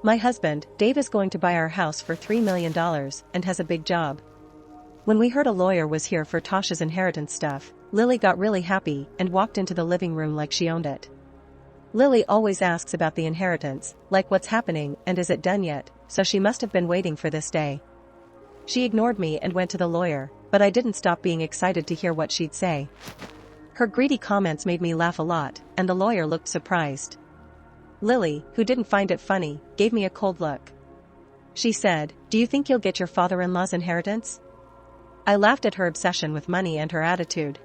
My husband, Dave, is going to buy our house for $3 million and has a big job. When we heard a lawyer was here for Tosh's inheritance stuff, Lily got really happy and walked into the living room like she owned it. Lily always asks about the inheritance, like what's happening and is it done yet, so she must have been waiting for this day. She ignored me and went to the lawyer, but I didn't stop being excited to hear what she'd say. Her greedy comments made me laugh a lot, and the lawyer looked surprised. Lily, who didn't find it funny, gave me a cold look. She said, "Do you think you'll get your father-in-law's inheritance?" I laughed at her obsession with money and her attitude.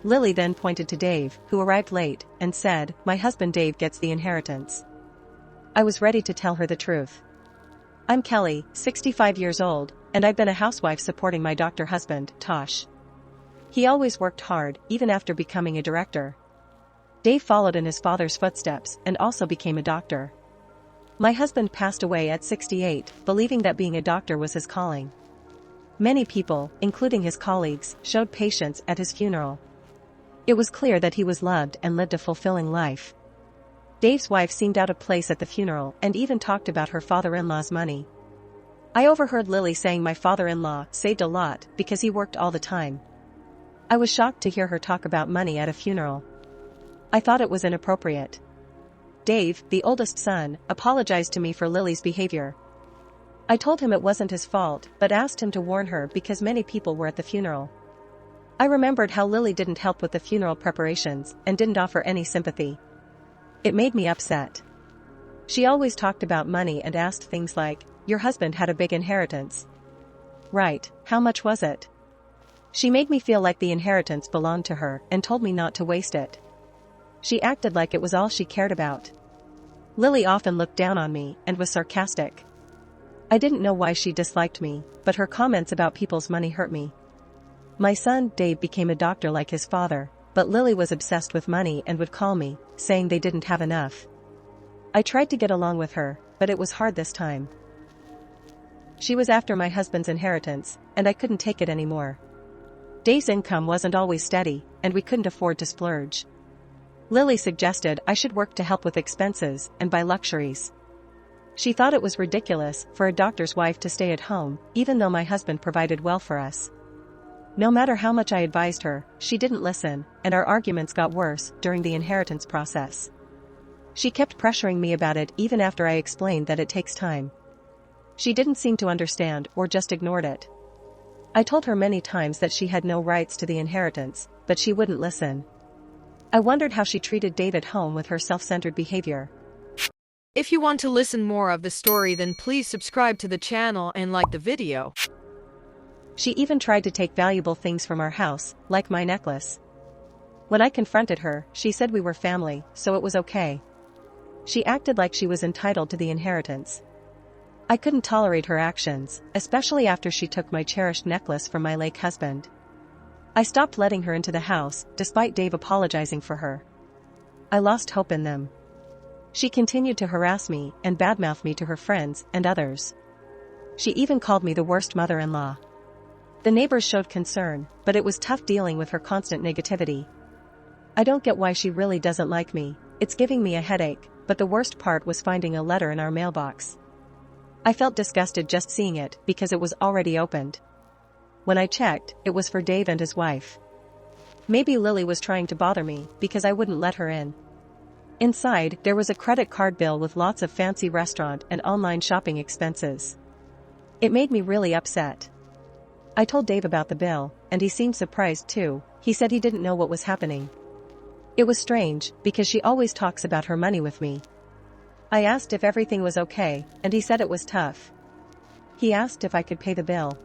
Lily then pointed to Dave, who arrived late, and said, "My husband Dave gets the inheritance." I was ready to tell her the truth. I'm Kelly, 65 years old, and I've been a housewife supporting my doctor husband, Tosh. He always worked hard, even after becoming a director. Dave followed in his father's footsteps and also became a doctor. My husband passed away at 68, believing that being a doctor was his calling. Many people, including his colleagues, showed patience at his funeral. It was clear that he was loved and lived a fulfilling life. Dave's wife seemed out of place at the funeral and even talked about her father-in-law's money. I overheard Lily saying my father-in-law saved a lot because he worked all the time. I was shocked to hear her talk about money at a funeral. I thought it was inappropriate. Dave, the oldest son, apologized to me for Lily's behavior. I told him it wasn't his fault, but asked him to warn her because many people were at the funeral. I remembered how Lily didn't help with the funeral preparations and didn't offer any sympathy. It made me upset. She always talked about money and asked things like, "Your husband had a big inheritance." Right, how much was it? She made me feel like the inheritance belonged to her and told me not to waste it. She acted like it was all she cared about. Lily often looked down on me and was sarcastic. I didn't know why she disliked me, but her comments about people's money hurt me. My son, Dave, became a doctor like his father, but Lily was obsessed with money and would call me, saying they didn't have enough. I tried to get along with her, but it was hard this time. She was after my husband's inheritance, and I couldn't take it anymore. Dave's income wasn't always steady, and we couldn't afford to splurge. Lily suggested I should work to help with expenses and buy luxuries. She thought it was ridiculous for a doctor's wife to stay at home, even though my husband provided well for us. No matter how much I advised her, she didn't listen, and our arguments got worse during the inheritance process. She kept pressuring me about it even after I explained that it takes time. She didn't seem to understand or just ignored it. I told her many times that she had no rights to the inheritance, but she wouldn't listen. I wondered how she treated Dave at home with her self-centered behavior. If you want to listen more of the story, then please subscribe to the channel and like the video. She even tried to take valuable things from our house, like my necklace. When I confronted her, she said we were family, so it was okay. She acted like she was entitled to the inheritance. I couldn't tolerate her actions, especially after she took my cherished necklace from my late husband. I stopped letting her into the house, despite Dave apologizing for her. I lost hope in them. She continued to harass me and badmouth me to her friends and others. She even called me the worst mother-in-law. The neighbors showed concern, but it was tough dealing with her constant negativity. I don't get why she really doesn't like me. It's giving me a headache, but the worst part was finding a letter in our mailbox. I felt disgusted just seeing it because it was already opened. When I checked, it was for Dave and his wife. Maybe Lily was trying to bother me because I wouldn't let her in. Inside, there was a credit card bill with lots of fancy restaurant and online shopping expenses. It made me really upset. I told Dave about the bill, and he seemed surprised too. He said he didn't know what was happening. It was strange, because she always talks about her money with me. I asked if everything was okay, and he said it was tough. He asked if I could pay the bill.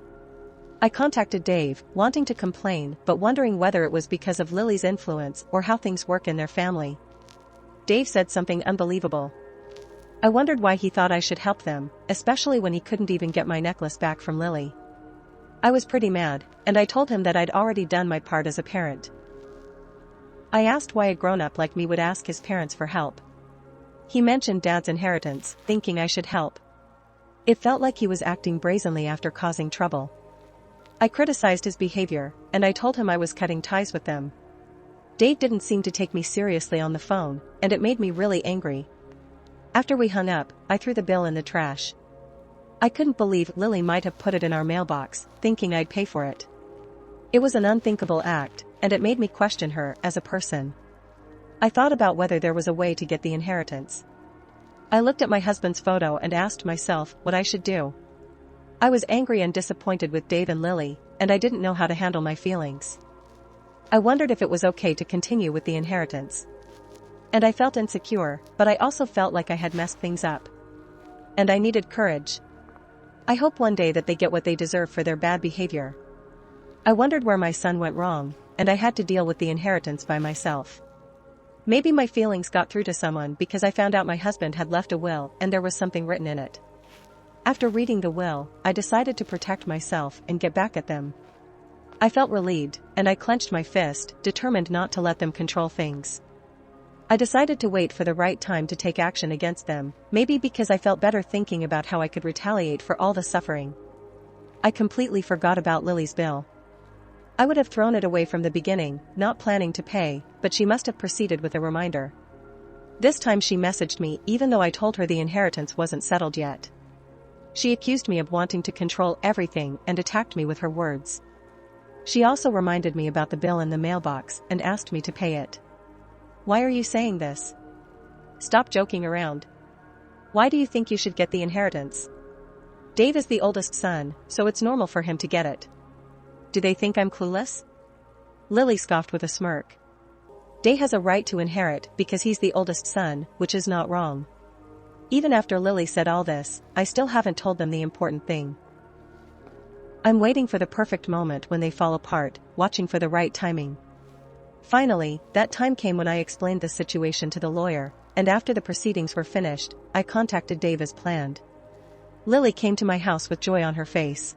I contacted Dave, wanting to complain but wondering whether it was because of Lily's influence or how things work in their family. Dave said something unbelievable. I wondered why he thought I should help them, especially when he couldn't even get my necklace back from Lily. I was pretty mad, and I told him that I'd already done my part as a parent. I asked why a grown-up like me would ask his parents for help. He mentioned Dad's inheritance, thinking I should help. It felt like he was acting brazenly after causing trouble. I criticized his behavior, and I told him I was cutting ties with them. Dave didn't seem to take me seriously on the phone, and it made me really angry. After we hung up, I threw the bill in the trash. I couldn't believe Lily might have put it in our mailbox, thinking I'd pay for it. It was an unthinkable act, and it made me question her as a person. I thought about whether there was a way to get the inheritance. I looked at my husband's photo and asked myself what I should do. I was angry and disappointed with Dave and Lily, and I didn't know how to handle my feelings. I wondered if it was okay to continue with the inheritance. And I felt insecure, but I also felt like I had messed things up. And I needed courage. I hope one day that they get what they deserve for their bad behavior. I wondered where my son went wrong, and I had to deal with the inheritance by myself. Maybe my feelings got through to someone because I found out my husband had left a will and there was something written in it. After reading the will, I decided to protect myself and get back at them. I felt relieved, and I clenched my fist, determined not to let them control things. I decided to wait for the right time to take action against them, maybe because I felt better thinking about how I could retaliate for all the suffering. I completely forgot about Lily's bill. I would have thrown it away from the beginning, not planning to pay, but she must have proceeded with a reminder. This time she messaged me even though I told her the inheritance wasn't settled yet. She accused me of wanting to control everything and attacked me with her words. She also reminded me about the bill in the mailbox and asked me to pay it. Why are you saying this? Stop joking around. Why do you think you should get the inheritance? Dave is the oldest son, so it's normal for him to get it. Do they think I'm clueless? Lily scoffed with a smirk. Dave has a right to inherit because he's the oldest son, which is not wrong. Even after Lily said all this, I still haven't told them the important thing. I'm waiting for the perfect moment when they fall apart, watching for the right timing. Finally, that time came when I explained the situation to the lawyer, and after the proceedings were finished, I contacted Dave as planned. Lily came to my house with joy on her face.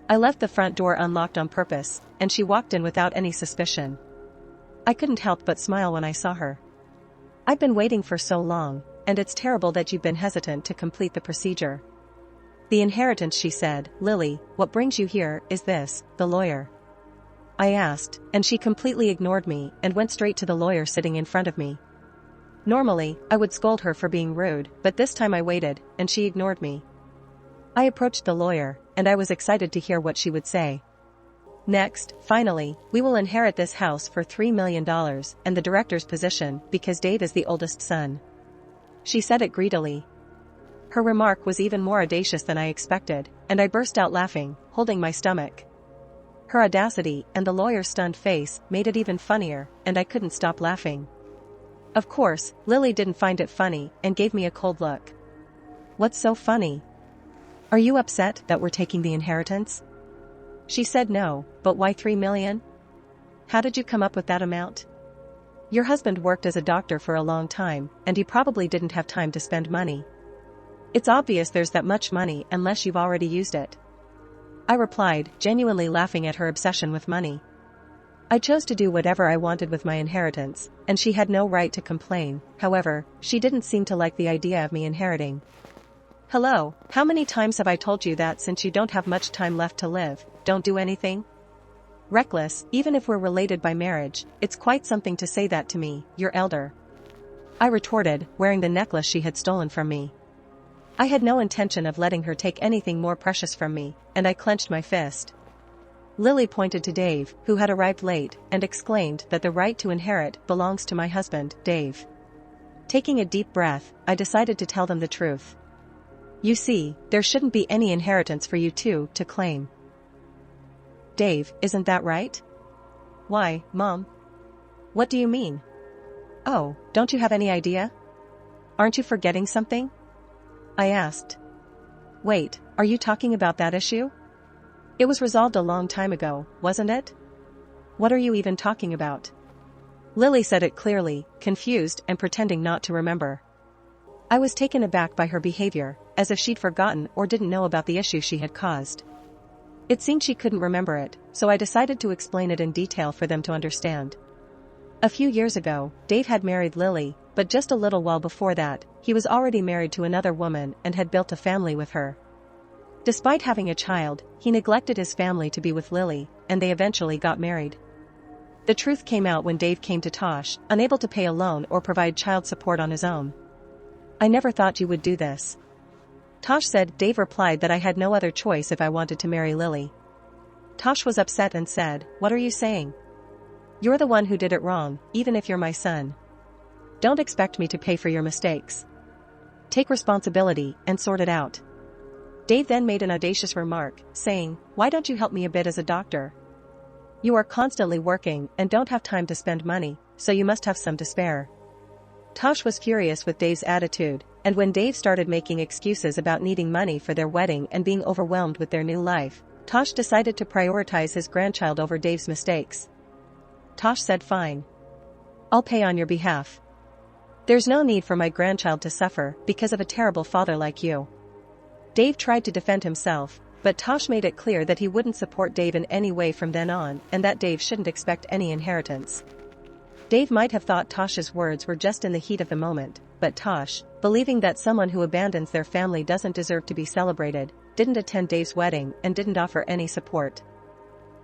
I left the front door unlocked on purpose, and she walked in without any suspicion. I couldn't help but smile when I saw her. I've been waiting for so long, and it's terrible that you've been hesitant to complete the procedure. The inheritance, she said. Lily, what brings you here is this, the lawyer. I asked, and she completely ignored me and went straight to the lawyer sitting in front of me. Normally, I would scold her for being rude, but this time I waited, and she ignored me. I approached the lawyer, and I was excited to hear what she would say. Next, finally, we will inherit this house for $3 million and the director's position because Dave is the oldest son. She said it greedily. Her remark was even more audacious than I expected, and I burst out laughing, holding my stomach. Her audacity and the lawyer's stunned face made it even funnier, and I couldn't stop laughing. Of course, Lily didn't find it funny and gave me a cold look. What's so funny? Are you upset that we're taking the inheritance? She said no, but why $3 million? How did you come up with that amount? Your husband worked as a doctor for a long time, and he probably didn't have time to spend money. It's obvious there's that much money unless you've already used it. I replied, genuinely laughing at her obsession with money. I chose to do whatever I wanted with my inheritance, and she had no right to complain. However, she didn't seem to like the idea of me inheriting. Hello, how many times have I told you that since you don't have much time left to live, don't do anything? Reckless, even if we're related by marriage, it's quite something to say that to me, your elder. I retorted, wearing the necklace she had stolen from me. I had no intention of letting her take anything more precious from me, and I clenched my fist. Lily pointed to Dave, who had arrived late, and exclaimed that the right to inherit belongs to my husband, Dave. Taking a deep breath, I decided to tell them the truth. You see, there shouldn't be any inheritance for you two to claim. Dave, isn't that right? Why, Mom? What do you mean? Oh, don't you have any idea? Aren't you forgetting something? I asked. Wait, are you talking about that issue? It was resolved a long time ago, wasn't it? What are you even talking about? Lily said it clearly, confused and pretending not to remember. I was taken aback by her behavior, as if she'd forgotten or didn't know about the issue she had caused. It seemed she couldn't remember it, so I decided to explain it in detail for them to understand. A few years ago, Dave had married Lily, but just a little while before that, he was already married to another woman and had built a family with her. Despite having a child, he neglected his family to be with Lily, and they eventually got married. The truth came out when Dave came to Tosh, unable to pay a loan or provide child support on his own. I never thought you would do this. Tosh said. Dave replied that I had no other choice if I wanted to marry Lily. Tosh was upset and said, "What are you saying? You're the one who did it wrong, even if you're my son. Don't expect me to pay for your mistakes. Take responsibility and sort it out." Dave then made an audacious remark, saying, "Why don't you help me a bit as a doctor? You are constantly working and don't have time to spend money, so you must have some to spare." Tosh was furious with Dave's attitude, and when Dave started making excuses about needing money for their wedding and being overwhelmed with their new life, Tosh decided to prioritize his grandchild over Dave's mistakes. Tosh said, "Fine. I'll pay on your behalf. There's no need for my grandchild to suffer because of a terrible father like you." Dave tried to defend himself, but Tosh made it clear that he wouldn't support Dave in any way from then on and that Dave shouldn't expect any inheritance. Dave might have thought Tosh's words were just in the heat of the moment, but Tosh, believing that someone who abandons their family doesn't deserve to be celebrated, didn't attend Dave's wedding and didn't offer any support.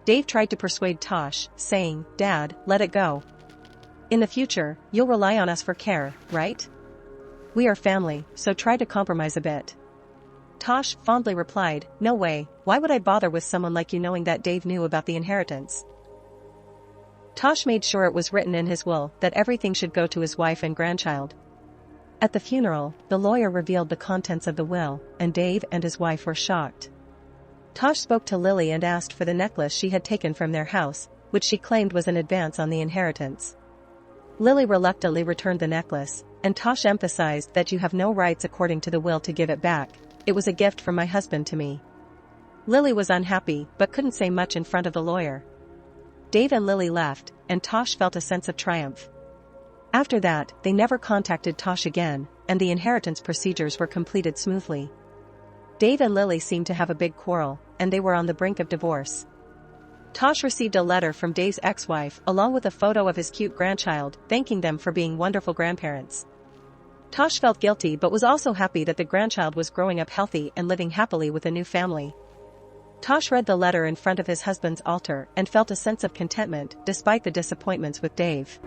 Dave tried to persuade Tosh, saying, "Dad, let it go. In the future, you'll rely on us for care, right? We are family, so try to compromise a bit." Tosh fondly replied, "No way, why would I bother with someone like you knowing that Dave knew about the inheritance?" Tosh made sure it was written in his will that everything should go to his wife and grandchild. At the funeral, the lawyer revealed the contents of the will, and Dave and his wife were shocked. Tosh spoke to Lily and asked for the necklace she had taken from their house, which she claimed was an advance on the inheritance. Lily reluctantly returned the necklace, and Tosh emphasized that you have no rights according to the will to give it back. "It was a gift from my husband to me." Lily was unhappy but couldn't say much in front of the lawyer. Dave and Lily left, and Tosh felt a sense of triumph. After that, they never contacted Tosh again, and the inheritance procedures were completed smoothly. Dave and Lily seemed to have a big quarrel, and they were on the brink of divorce. Tosh received a letter from Dave's ex-wife along with a photo of his cute grandchild, thanking them for being wonderful grandparents. Tosh felt guilty but was also happy that the grandchild was growing up healthy and living happily with a new family. Tosh read the letter in front of his husband's altar and felt a sense of contentment despite the disappointments with Dave.